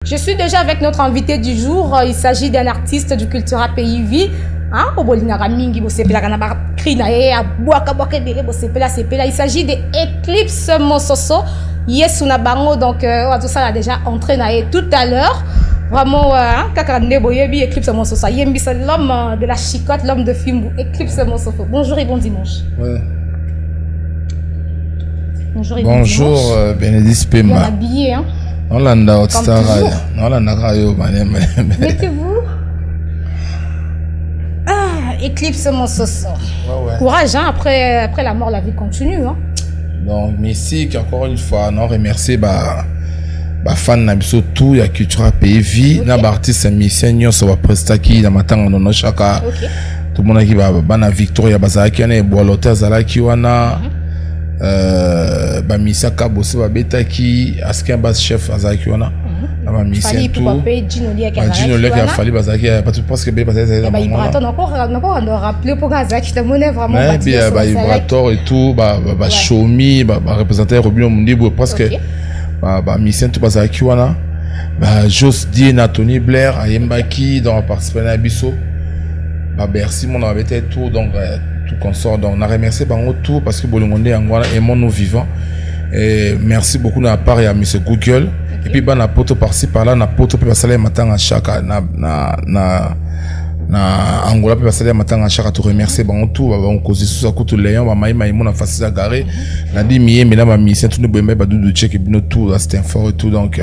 Je suis déjà avec notre invité du jour. Il s'agit d'un artiste du Cultura Pays Vie. Il s'agit d'Eclipse Mososo. Yes, on a bango, donc tout ça a déjà entraîné tout à l'heure. Vraiment, Eclipse Mososo. C'est l'homme de la chicotte, l'homme de film, Eclipse Mososo. Bonjour et bon dimanche. Ouais. Bonjour et bonjour, bon dimanche. Bénédicte Pema. Bien habillé, hein. Mettez-vous. Eclipse Mososo. Ouais. Courage, hein, après la mort, la vie continue. Hein. Donc, merci encore une fois, non, remercier fan nabiso tout ya Cultura Pays Vie, na artiste musicien so wa prestaki na matanga no chaka. Tout le monde qui va na Victoria bazaki na Bolote zalaki wana. Misaka bosse babetaki askin bas chef azaki wana. Ba misien tout. Gino Liak a fallu bazaki parce que bazaki ba vibrator encore rappeler pour azaki te monnaie vraiment ba vibrator et tout ba shomi ba représenter Robino Mundibo parce que ba misien tout bazaki wana ba Jos Die na Tony Blair ayembaki dans participer na biso ba Bercy mon avait tout donc tout consort donc on a remercié bango tout parce que bolongonde angwana aimons nous vivants et merci beaucoup de la part à monsieur Google et puis na poto par-ci par-là na poto pe basala matanga chaka na Angola pe basala matanga chaka to remercier bango tout on cause sous kutu léon ba mai mon facile à garer na dit mié mais là ma mission tout ne boyemba ba du check et bino tout c'était un fort et tout donc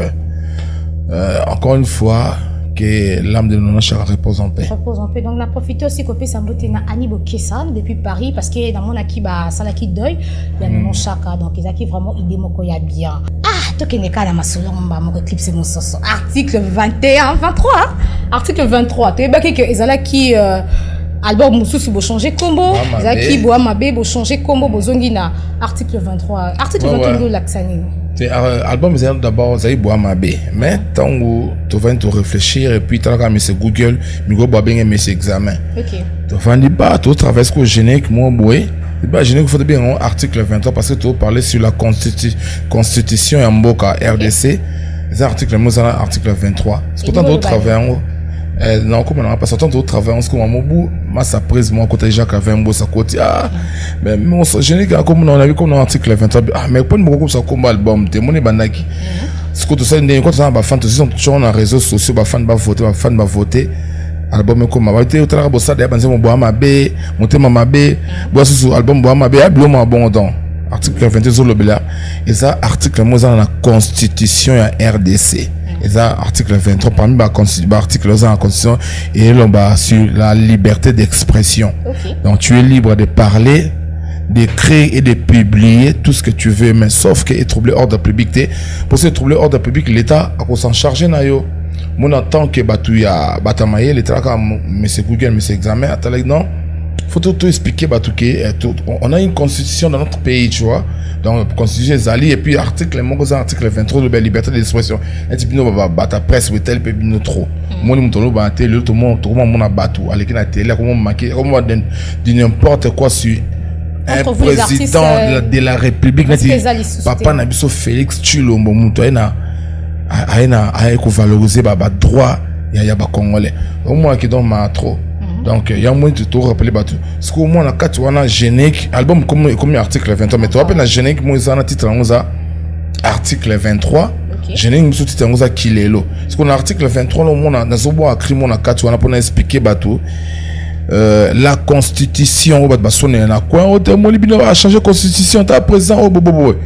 encore une fois que l'âme de Nona Chaka repose en paix. Repose en paix. Donc, on a profité aussi qu'on puisse embêter Annie Bokessa depuis Paris parce que dans mon akiba salaki deuil, il y a Nona Chaka. Donc, ils ont vraiment idée moko ya bien. Toi qui n'est qu'à la masolomba, mon Eclipse Mososo. Article 21, 23. Article 23. Tu es baké que Ezalaki album Moussoussi bo changer combo. Ezalaki bo amabe bo changer combo bo zongina. Article 23. Article 23 l'axani. Album d'abord ça y boit ma bé mais tant où tu vas te réfléchir et puis tu as mis Google migo boit bien mes examens tu vas dire bah tu traverses que générique moi boy bah générique faut bien un article 23 parce que tu parler sur la constitution en Mboka RDC c'est article moi ça article 23 c'est pourtant d'autres travailleurs non comme on a pas sortant d'autres travailleurs comme à Mobu ma ça prise moi côté Jacques avait un beau ça côté mais mon générique comme on a vu comme dans article 23 mais pas beaucoup ça comme album te mon banaki ce que tout ça quand ça ba fan sont sur les réseaux sociaux ba fan ba voter album comme ma été au travail ça d'ailleurs penser mon bois ma bé monter ma bé bois sur album bois ma bé ablo ma bon dans article 22 sur le bela et ça article moi dans la constitution ya RDC. Et ça, article 23, parmi les articles de la Constitution, et là, sur la liberté d'expression. Donc, tu es libre de parler, d'écrire et de publier tout ce que tu veux, mais sauf que troubler l'ordre public. Pour ce troubler l'ordre public, l'État a s'en charger. Moi, en tant que Batamaye, l'État a monsieur Google, monsieur examen, non. Faut tout expliquer, on a une constitution dans notre pays, tu vois. Donc, constitution Zali, et puis article 23 de la liberté d'expression. Et puis, nous, ta presse, ou tel, puis nous trop. Moi, nous, nous, télé, tout le monde, a battu. Avec la télé, comment marquer, comment dire n'importe quoi sur un président de la République. Papa Nabiso Félix Tshilombo, Moutoena, a valoriser, droit, il y a Congolais. Au moins, qui donne trop. Donc, il y a moins de tout rappeler battu. Ce qu'au moins, tu as un générique, album comme article 23, mais tu as un générique, moi, ça a un titre, article 23, générique, sous titre, Kilelo. Ce qu'on a article 23, on a un zobo à crime, on a 4, on a pour expliquer battu. La constitution, on va sonner là, quoi, on a changé la constitution, tu as présent, oh, bobo.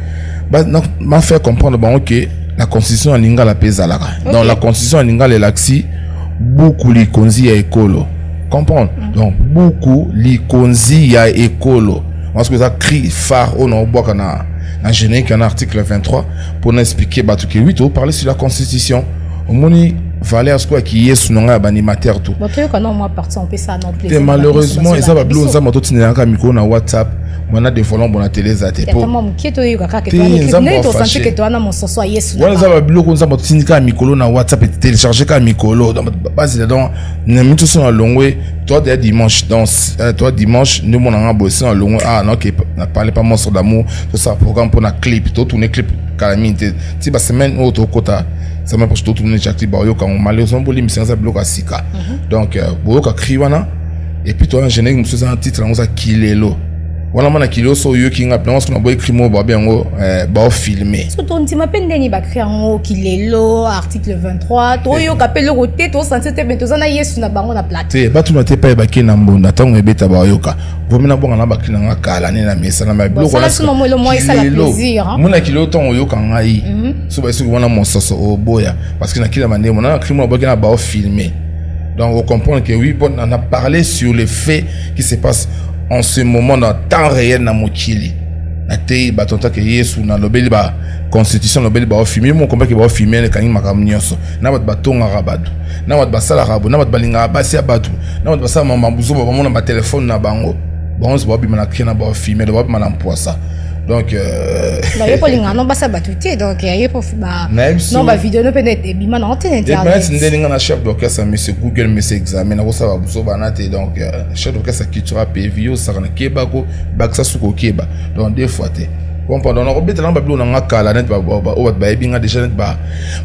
M'a fait comprendre, ok, la constitution, en inga la pesa. Donc, la constitution, en inga l'axi, beaucoup les konzi à écolo. Comprendre. Donc beaucoup likonzi ya écolo parce que ça crie phare on a boire na générique en article 23 pour nous expliquer bah tout que oui tu parler sur la constitution au moni valeur quoi qui est sous nom animateur tout malheureusement ils ont bleu ça moto tinela ka micro na WhatsApp on a des volants bon la télé za te po voilà ça va bleu comme ça moto tinela micro na WhatsApp et télécharger ka micro donc base donc ne tout sur longwe toi dimanche dans toi dimanche nous mon a bossé en long non qui n'a parlé pas monstre d'amour tout ça programme pour na clip tout tourner clip calamité si ba semaine autre quota ça m'a parce que tout le monde est actif bayoka on malheureusement pour l'émission ça bloque à sika donc boyoka kriwana et puis toi en général nous faisons un titre on ça kilelo voilà mana kilo so yo kinga plan on a boy crimo ba bien ba filmer surtout on t'ima peine ni ba créer en kilelo article 23 to yo kapel le côté to sentir te bento na yesu na bango na plate te ba tu na te pa ba kina mbonda tango ebeta ba yoka vomina bonga na ba kina nga kala ni na mesa na ba bloco ça c'est le moins ça la plaisir hein mona kilo ton yoka ngai so ba su wana monsoso o boya parce que na kila mande mona crimo ba kina ba filmer donc on comprend que oui bon on a parlé sur les faits qui se passent en ce moment dans temps réel na mokili na te ba tonta ke yesu na lobeli ba constitution lobeli ba filmer mon combat ke ba filmer le kangi makamnyoso na ba tonga rabadu na ba sala rabu na ba balinga ba sia batu na ba sala mambuzo ba mona ba téléphone na bango bon se ba bi na kina ba filmer ba bi na mpoisa donc bah yo polinga non ba sa batuté donc yo pour ba non ba vidéo no peut-être bima na antenne internet et ben na chef d'orchestre monsieur Google monsieur examen na ko sa ba buso ba na te donc chef d'orchestre qui tu rappelles vio ça na keba ko baksa suko keba donc des fois te comprendre on obite na ba blo na kala net ba o ba binga déjà net ba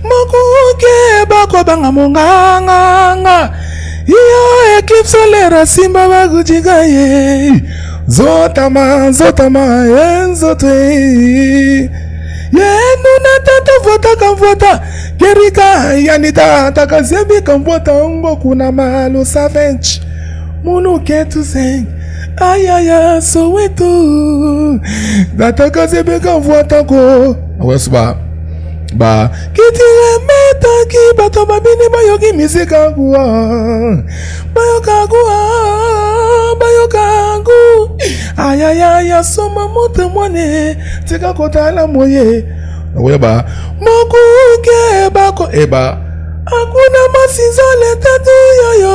moko keba ko banga monganga yo eclipse lera simba ba kujiga ye Zotama, enzote. Yenu na tata vota kamvota. Gerika, yanita, takazebi kamvota. Mboku na malo savage. Munu ketu seng. Ayaya, so wetu. Datakazebi kamvota ko. Awesba. Ba kitire meta ki bato babini bayoki misika kuwa bayoka ayaya soma mote mwane tika kotala moye oya ba mokuke bako eba akuna masizole tatu yoyo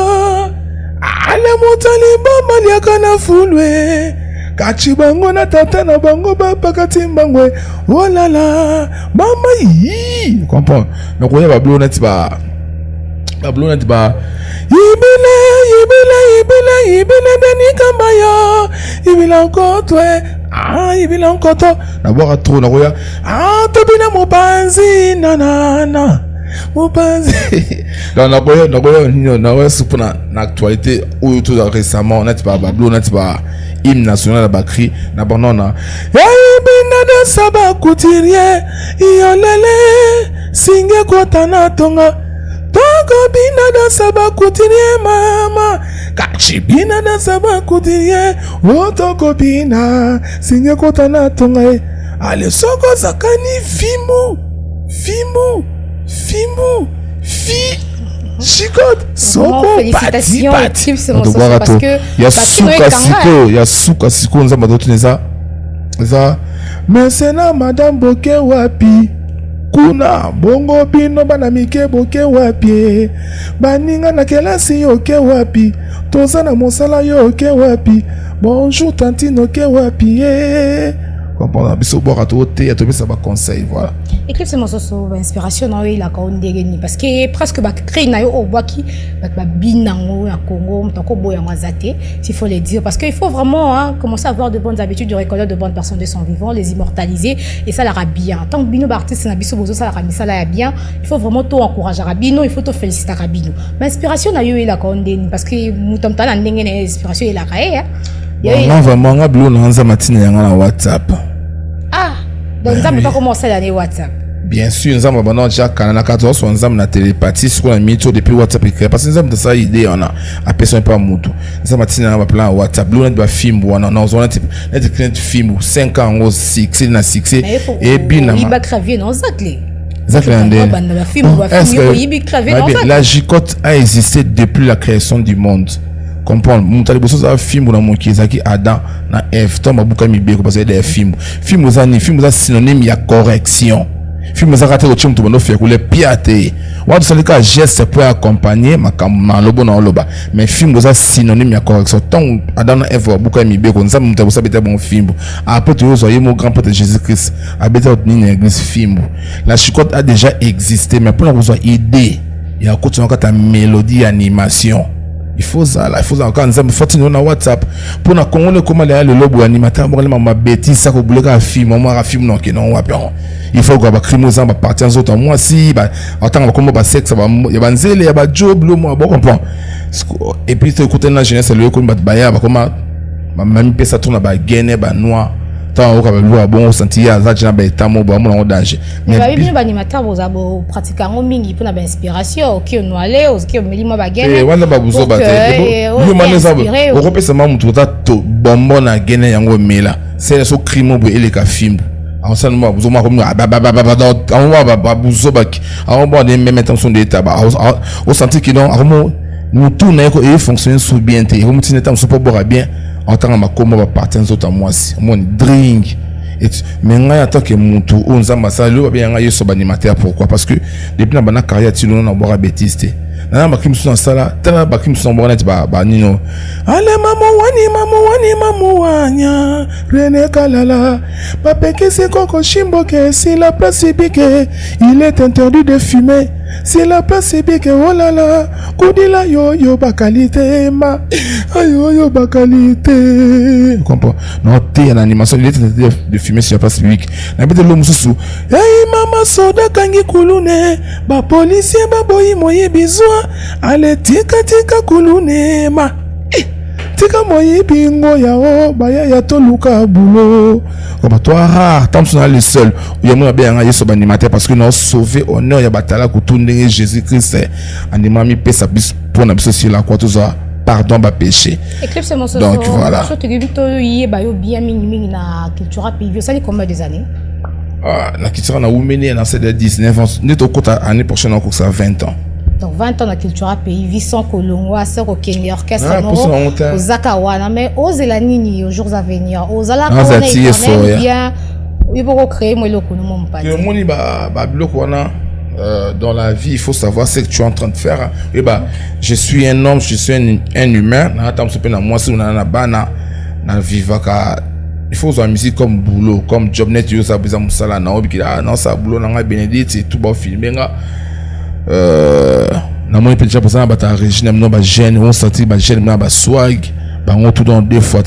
ale motali bamba liakana fulwe kachi bango na tata na bango ba pakati mbangwe oh la la mama yi comprends donc oya ba blo net ba ibile deni kambayo ibila nkotwe ibila nkoto na boka trop na oya tobina mopanzi nanana mopanzi donc na boya na oya supuna na actualité ou tout récemment net ba blo net ba hymne national ba cri na banana ibina de saba couturier yolele singe kotana tonga Toko bina da saba couturier mama kachi bina da saba couturier toko bina singe kotana tonga ale soko zakani fimu Chicot, soko félicitations pati c'est mon socio parce que ya suka siko nzamba dotuneza za mesena madame boke wapi kuna bongo bino bana mike boke wapi baninga na kelasi yoke wapi toza na mosala yoke wapi bonjour tantino ke wapi comprendre biso boka to te ya to bisa ba conseil voilà Eclipse mon socio inspiration na il a ka ondegeni parce que presque ba créer na yo obwaki ba binango ya Congo mtako boya ngazate s'il faut le dire parce que il faut vraiment commencer à avoir de bonnes habitudes de reconnaître de bonnes personnes de son vivant les immortaliser et ça la bien tant que bino ba artiste na biso bozo ça la mi ça la bien il faut vraiment tout encourager rabino il faut tout féliciter rabino mais inspiration na yo il a ka ondeni parce que mutam tala ndenge na inspiration il a ka non vraiment nga blo na nza matina yanga na WhatsApp donc nous avons commencé l'année WhatsApp. Bien sûr, nous avons déjà canal 14 nous avons la télépathie sur la minute depuis WhatsApp écrit parce que nous avons ça idée on a personne pas mutu. Nous avons matin on plan WhatsApp, nous avons film on a nous avons net film 5 ans 6 na 6 et bien il va craver non ça clé. La gicotte a existé depuis la création du monde. Comprendre mutali boso za film na mokizaki Adam na Eve to mabuka mibeko parce que des films za synonyme ya correction film za kate ochim to bono faire le piate wa to salika geste pour accompagner makama lobo na loba mais film za synonyme ya correction tant Adam na Eve mabuka mibeko nza mutali boso beta bon film après tu vois mon grand père Jésus-Christ abeta ni église film la chicotte a déjà existé mais pour nous idée il y a continuer ta mélodie animation il faut ça quand nous avons na WhatsApp pour na Congo comment les lobo animateur bon ma bêtise ça ko bouler ka film non que non il faut que ba crime aux ba partir en autres moi si ba attends comment ba sexe ba ya ba nzele ya ba job lo moi bon comprend et puis tu écouter la jeunesse le ko ba ba comment même pesa tourna ba gene ba noir tant au kabelo bon senti ya za jina ba etamo ba mon danger mais ba bien ba animateur vous abo pratiquer en mingi pour na ba inspiration qui on aller au qui on melimo ba gene et wala ba buzo ba te yo maneza au repesa ma mutu ta to bombo na gene yango mela c'est so crime bo ele ka film en ça nous buzo ma comme ba buzo ba en bon de même intention de tabac au senti que non nous tourner et fonctionner sous bien te comme tu n'étais pas boire bien en tant que comment va partir aux autres moi si mon drink et mais nga tant que mutu on zamba ça le bien nga yeso animateur pourquoi parce que depuis na bana carrière tu non na boire bêtise te na ba kim suna sala tala ba kim suna boire ba nino ale mamu wanya René Kalala papa que c'est Coco Chimbo que c'est la place pique il est interdit de fumer c'est la place pique oh là là kodila yo ba qualité ma yo ba qualité comprends non t'es en animation il est interdit de fumer sur la place publique na bete lo mususu hey mama soda kangi kulune ba policier ba boyi moye bizwa ale tika kulune ma tika moye bingo yao baya ya toluka bulo comme toi rare tant que le seul il y a bien un yeso animateur parce que nous sauver honneur ya batala kutunde Jésus Christ animami pesa bis pour na biso sur la croix tout ça pardon ba péché donc voilà je te dis to yé ba yo bien mingi na culture pays ça combien des années la culture na Oumeni na c'est de 19 ans net au côté année prochaine encore ça 20 ans. Donc 20 ans dans culture pays Visson Kolongo à ce Kenya orchestre aux Zakawana mais aux Elanini aux jours à venir aux ala bien il faut créer moi le kono pas le moni ba biloko wana dans la vie il faut savoir ce que tu es en train de faire et bah je suis un homme je suis un humain na attends ce na moi si on a na bana na vivaka il faut la musique comme boulot comme job net yo ça besoin musala na obi kila non ça boulot na Bénédicte tout ba filmer nga na moi peut déjà passer na bata régime no ba jeune on sorti ba jeune na ba swag ba on tout dans deux fois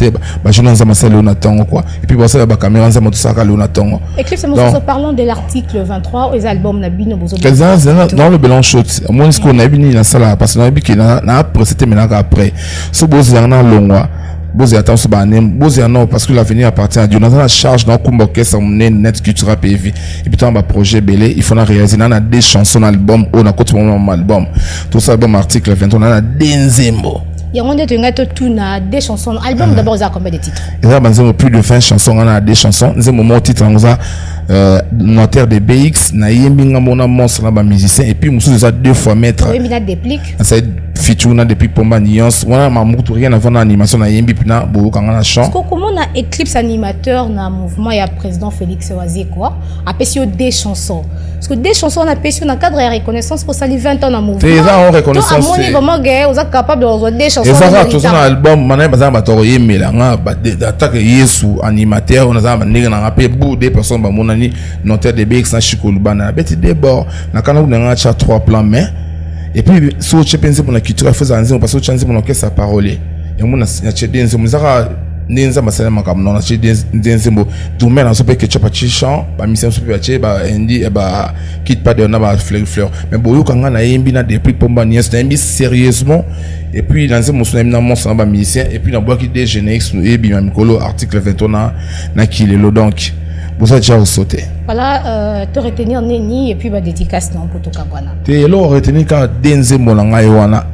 ba jeune on ça le natango quoi et puis ba ça ba caméra on tout ça le natango Eclipse nous parlons de l'article 23 aux albums na bino bozo dans le bilan shot moi ce qu'on a bini na sala parce que na bi na après c'était maintenant après so bozo na longwa bozo attention ba nem bozo non parce que l'avenir appartient à Dieu dans la charge dans comme orchestre net culture PV et puis dans ba projet belé il faut na réaliser na des chansons dans l'album on a côté mon album tout ça album article 23 on a Denzembo il y a des chansons album d'abord ça combien de titres il y a plus de 20 chansons on a des chansons c'est moment titre on a notaire de BX na yembinga mona monstre na ba musicien et puis musu ça deux fois maître oui mais déplique ça feature depuis Pomba Nuance on a mamutu rien avant l'animation na yembi pina bo kanga na chant comment on a Eclipse animateur na mouvement il y a président Félix Oazié quoi apprécié des chansons parce que des chansons on a apprécié dans cadre de reconnaissance pour ça les 20 ans dans mouvement c'est ça on reconnaissance donc à mon vraiment gay on est capable de rejoindre des chansons et ça tout ça album mané bazan batoro yemela nga attaque Yesu animateur on a ba ndenge na rapé beaucoup des personnes ba monani notaire de BX na Chikolubana beti débord na kana nga cha 3 plans mais et puis so chepenze pour la culture faisant nzimo parce que chanze pour orchestre parole et mon na chedenze muzaka nenza masala makam na chedenze mbo tout mais na so pe que chapa chant ba mission so pe che ba indi ba quitte pas de na ba fleur mais boyo kanga na yembi na depuis Pomba Niès na yembi sérieusement et puis dans nzimo so na mon ba musicien et puis na bois qui déjeuner et bi mikolo article 21 na kilelo donc vous avez déjà sauté. Voilà, te retenir Neni et puis ma dédicace non pour tout Kabwana. Tu alors retenir quand Denzembo wana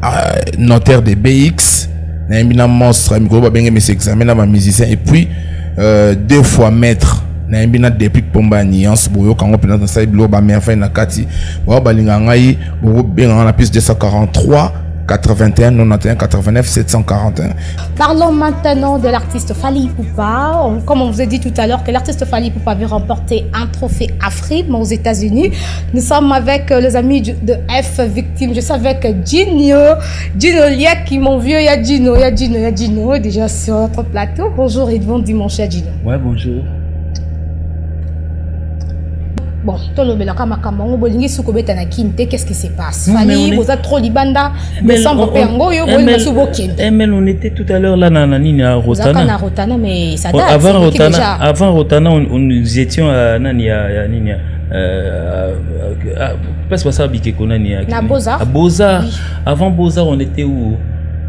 notaire de BX, na un monstre, micro ba benga mes examens na musicien et puis deux fois maître na un depuis Pomba Nuance boyo quand on peut dans ça blo ba merveille na kati. Wa balinga ngai bo benga na piste 243 81 91 89 741. Parlons maintenant de l'artiste Fally Ipupa. Comme on vous a dit tout à l'heure que l'artiste Fally Ipupa avait remporté un trophée Afrique aux États-Unis. Nous sommes avec les amis de F Victime. Je suis avec Gino Liak, mon vieux. Il y a Gino déjà sur notre plateau. Bonjour et bon dimanche à Gino. Ouais, bonjour. bon, tolobela kama kamango bolingi sukobeta na kinte, qu'est-ce qui se passe? Fali, vous êtes trop libanda, décembre pe ngoyo, bolingi subokende. Mais on était tout à l'heure là nani à Rotana. Na Rotana mais ça date. Avant Rotana, nous étions à nani à nini passe pas ça biké konani à Beaux-Arts. À Beaux-Arts. Avant Beaux-Arts, on était où?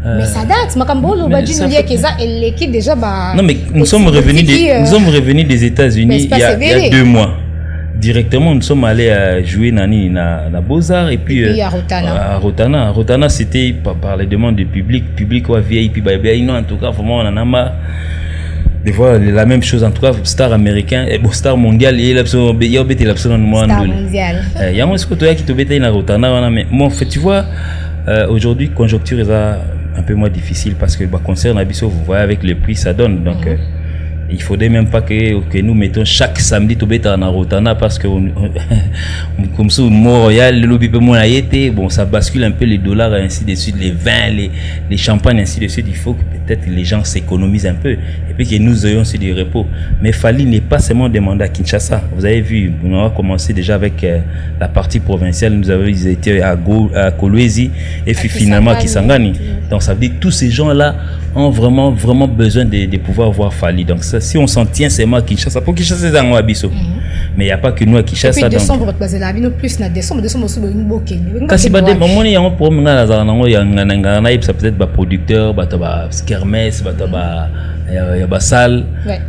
Mais ça date, Makambolo Badji nous dit que ça l'équipe déjà bah. Non mais nous sommes revenus des États-Unis il y a 2 mois. Directement, nous sommes allés jouer na Beaux-Arts et puis à Rotana. À Rotana. Rotana, c'était par les demandes du public. Public ou VIP, non, en tout cas, vraiment, on en a marre. Des fois, la même chose, en tout cas, star américain, star mondial, il y a l'absolu dans le monde. Star mondial. Il y a un truc qui te bête à Rotana, mais bon, en fait, tu vois, aujourd'hui, conjoncture est un peu moins difficile parce que, concert Nabiso, vous voyez, avec le prix, ça donne. Donc, il faudrait même pas que nous mettons chaque samedi tout bête en Rotana parce que comme ça Montréal le lobby peut moins été bon ça bascule un peu les dollars ainsi de suite les vins les champagnes ainsi de suite il faut que peut-être les gens s'économisent un peu et puis que nous ayons aussi du repos mais Fally n'est pas seulement demandé à Kinshasa vous avez vu on a commencé déjà avec la partie provinciale nous avons été à Kolwezi et puis finalement à Kisangani donc ça veut dire tous ces gens là ont vraiment besoin de pouvoir voir Fally donc ça si on s'en tient seulement à Kinshasa pour Kinshasa c'est dans Abisso mais il n'y a pas que nous à Kinshasa et puis décembre votre place la vie plus na décembre aussi une bouquet kasi ba de moment il y a un problème là za nango ya ngana ça peut être ba producteur ba kermesse ba ya ba salle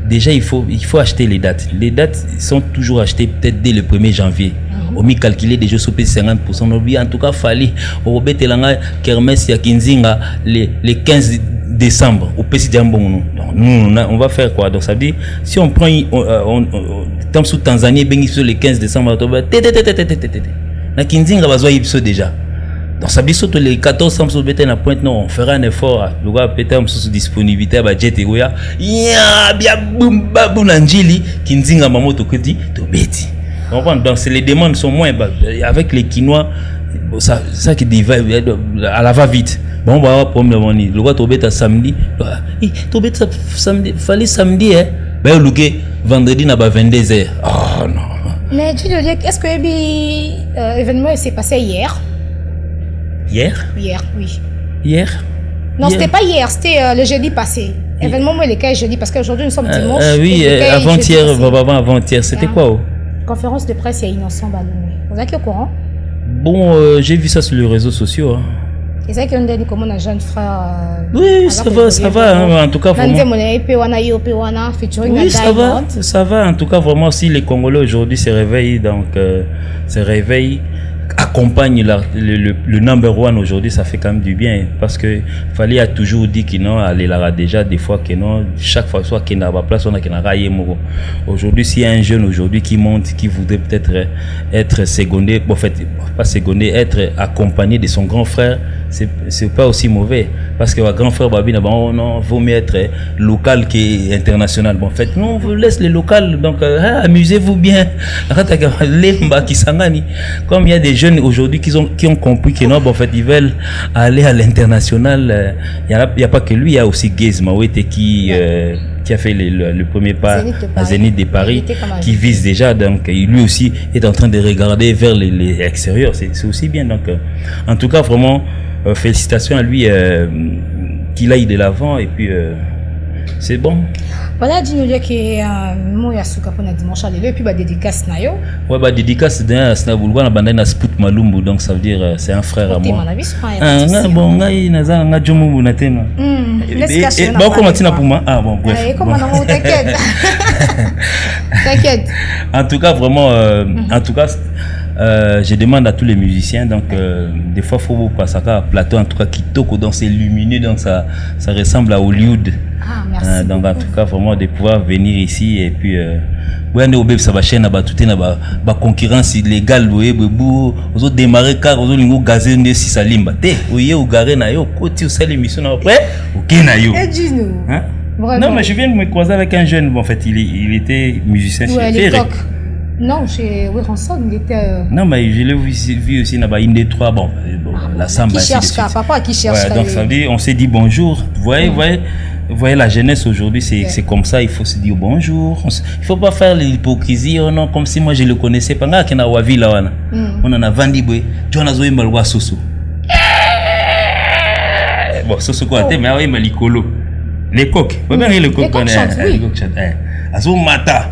déjà il faut acheter les dates sont toujours achetées peut-être dès le 1er janvier on mi calculer déjà sur 50% en tout cas Fally au betelanga kermesse ya Kinzinga les 15 décembre au PC d'Ambon nous on va faire quoi donc ça veut dire si on prend temps sous Tanzanie bengi sur le 15 décembre na Kinzinga bazwa ipso déjà donc ça veut dire surtout les 14 décembre bete na pointe non on fera un effort le gars peut-être sous disponibilité ba jet et goya ya bia babu nanjili Kinzinga mamoto kedi to beti donc c'est les demandes sont moins avec les Quinois ça qui dit à la va vite bon on va avoir problème le gars to beta samedi to beta samedi Fally samedi ben louqué vendredi na ba 22h oh non mais tu veux dire est-ce que événement s'est passé hier oui non c'était pas hier c'était le jeudi passé événement moi lequel jeudi parce qu'aujourd'hui nous sommes dimanche oui avant-hier c'était quoi conférence de presse et Innocent Baloumé vous êtes au courant bon j'ai vu ça sur les réseaux sociaux et ça qu'on dit comme un jeune frère oui ça va en tout cas vraiment oui ça va en tout cas vraiment si les Congolais aujourd'hui se réveillent accompagne le number one aujourd'hui ça fait quand même du bien parce que Fally a toujours dit qu'il non aller là déjà des fois que non chaque fois soit qu'il n'a pas place on a qu'il n'a raillé aujourd'hui s'il y a un jeune aujourd'hui qui monte qui voudrait peut-être être secondé en fait pas secondé être accompagné de son grand frère c'est pas aussi mauvais parce que le grand frère Babi non vaut mieux être local qu'international bon en fait non on vous laisse les locales donc amusez-vous bien comme il y a des jeunes aujourd'hui qui ont compris que non bon en fait ils veulent aller à l'international il y a pas que lui il y a aussi Gaze Mawete qui a fait le premier pas à Zénith de Paris qui vise déjà donc lui aussi est en train de regarder vers les extérieurs c'est aussi bien donc en tout cas vraiment félicitations à lui qu'il aille de l'avant et puis c'est bon. Voilà, dis-nous que moi yasuka pour na dimanche et puis ba dédicace na yo. Ouais ba dédicace d'un Snabulwa na banda na Spout Malumbu donc ça veut dire c'est un frère à moi. Bon ngai naza nga jomu na tena. Bon comment tu n'as pour moi bon bref. Comment non t'inquiète. T'inquiète. En tout cas vraiment je demande à tous les musiciens donc des fois faut passer à plateau en tout cas qui toque dans c'est lumineux donc ça ressemble à Hollywood. Ah merci. Donc en tout cas vraiment de pouvoir venir ici et puis ouais au ça va chaîne ba tout na ba concurrence illégale bobo ozo démarrer car ozo lingo gazé ne si salimba te oye o garé na yo côté o sale émission après OK na yo. Et dis-nous. Non mais je viens de me croiser avec un jeune en fait il était musicien chez non, chez Wiranson, il était. Non, mais je l'ai vu aussi dans une des trois. Bon, la samba. Qui cherche papa qui cherche. Ouais, donc ça veut dire, on s'est dit bonjour. Vous voyez, vous voyez, la jeunesse aujourd'hui, c'est comme ça, il faut se dire bonjour. Il faut pas faire l'hypocrisie, oh non, comme si moi je le connaissais pas. Nga kena wavi la wana. On en a vendu boy. John azo imbalwa soso. Bon, soso quoi te mais oui malikolo. Les coqs. Pas bien les coqs on est. Azo mata.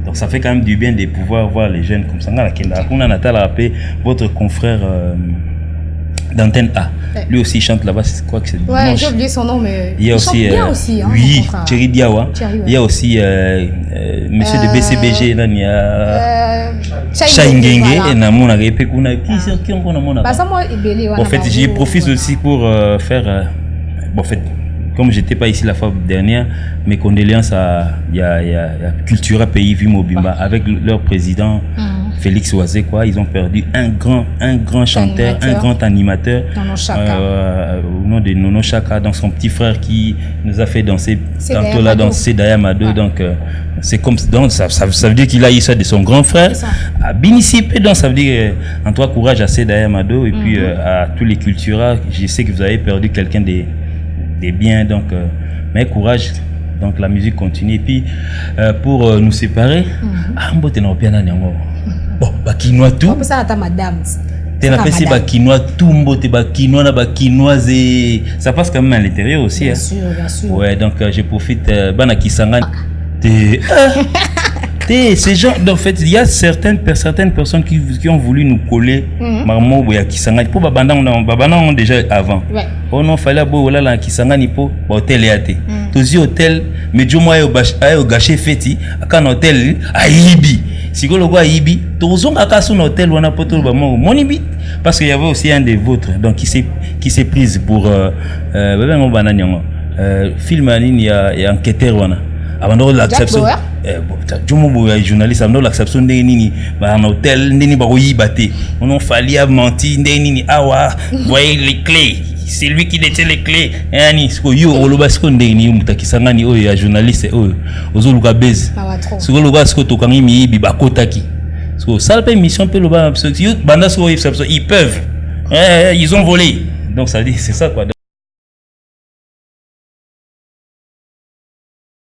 Donc ça fait quand même du bien de pouvoir voir les jeunes comme ça. Nga kenda kuna natala rappelé votre confrère d'Antenne A. Lui aussi chante là-bas, c'est quoi que c'est dimanche. Ouais, j'ai oublié son nom, mais il y a aussi, chante bien aussi. Hein, oui, Thierry Diawa. Il y a aussi monsieur de BCBG, il y a Chaingenge, et Namona Repekuna. Qui on a mon en fait, j'y profite aussi pour faire. En fait, comme j'étais pas ici la fois dernière, mes condoléances à Cultura Pays Vimobimba avec leur président. Félix Oazé, quoi, ils ont perdu un grand chanteur, un grand animateur au nom de Nono Chaka, donc son petit frère qui nous a fait danser tantôt là dans Sedaya Mado, donc c'est comme donc ça veut dire qu'il a eu ça de son grand frère à Binicipé, donc ça veut dire en toi courage à Sedaya Mado et puis à tous les Cultura, je sais que vous avez perdu quelqu'un des biens, donc mais courage. Donc la musique continue et puis pour nous séparer, bon, bakinois tout. Comme ça, madame. T'es la fessée bakinois tout, mbote bakinois na bakinois et ça passe quand même à l'intérieur aussi. Bien sûr, bien sûr. Ouais, donc je profite. Bana Kisanga. Ces gens, en fait, il y a certaines personnes qui ont voulu nous coller Marmo ou Kisanga. Pour Babana, on déjà avant. Oh non, fallait voilà la Kisanga ni pour hôtel et athée. Tous hôtel, mais du moins au gâché fêti, à un hôtel à Ibi. Si vous voulez Ibi, tous on a cassé un hôtel ou on a pas tout le monde. Mon Ibi, parce qu'il y avait aussi un des vôtres, donc qui s'est prise pour film il y a enquêteur wana. Avant l'acceptation journaliste avant l'acceptation de nini un hôtel nini ba yibate on fallait mentir nini awa voyez les clés c'est lui qui détient les clés yani siko yo olobasko ndeni mutakisanga ni oyo ya journaliste oyo ozoluka base siko loba siko tokangi miyibi bakotaki siko ça pas mission pe loba banda siko ils peuvent ils ont volé donc ça dit c'est ça quoi.